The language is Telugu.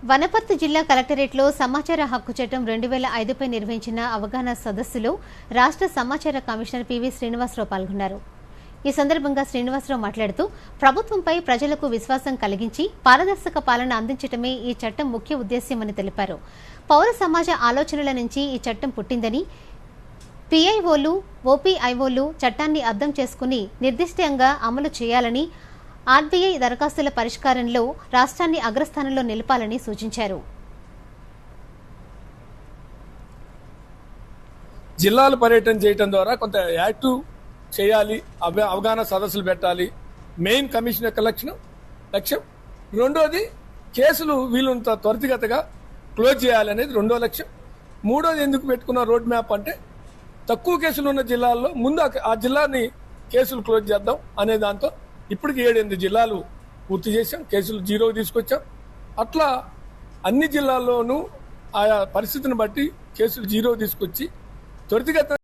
వనపర్తి జిల్లా కలెక్టరేట్లో సమాచార హక్కు చట్టం 2005పై నిర్వహించిన అవగాహన సదస్సులో రాష్ట్ర సమాచార కమిషనర్ పివి శ్రీనివాసరావు పాల్గొన్నారు. ఈ సందర్భంగా శ్రీనివాసరావు మాట్లాడుతూ ప్రభుత్వంపై ప్రజలకు విశ్వాసం కలిగించి పారదర్శక పాలన అందించడమే ఈ చట్టం ముఖ్య ఉద్దేశ్యమని తెలిపారు. పౌర సమాజ ఆలోచనల నుంచి ఈ చట్టం పుట్టిందని, పీఐఓలు, ఓపీఐఓలు చట్టాన్ని అర్థం చేసుకుని నిర్దిష్టంగా అమలు చేయాలని, ఆర్బీఐ దరఖాస్తుల పరిష్కారంలో రాష్ట్రాన్ని అగ్రస్థానంలో నిలపాలని సూచించారు. జిల్లాలు పర్యటన చేయడం ద్వారా కొంత యాక్టివ్ చేయాలి, అవగాహన సదస్సులు పెట్టాలి. మెయిన్ కమిషన్ యొక్క లక్ష్యం. రెండోది కేసులు వీలుంత త్వరితగతిగా క్లోజ్ చేయాలి అనేది రెండో లక్ష్యం. మూడోది ఎందుకు పెట్టుకున్న రోడ్ మ్యాప్ అంటే తక్కువ కేసులు ఉన్న జిల్లాల్లో ముందు ఆ జిల్లాని కేసులు క్లోజ్ చేద్దాం అనే దాంతో ఇప్పటికి 7-8 జిల్లాలు పూర్తి చేశాం, కేసులు 0 తీసుకొచ్చాం. అట్లా అన్ని జిల్లాల్లోనూ ఆయా పరిస్థితిని బట్టి కేసులు 0 తీసుకొచ్చి త్వరితగతిన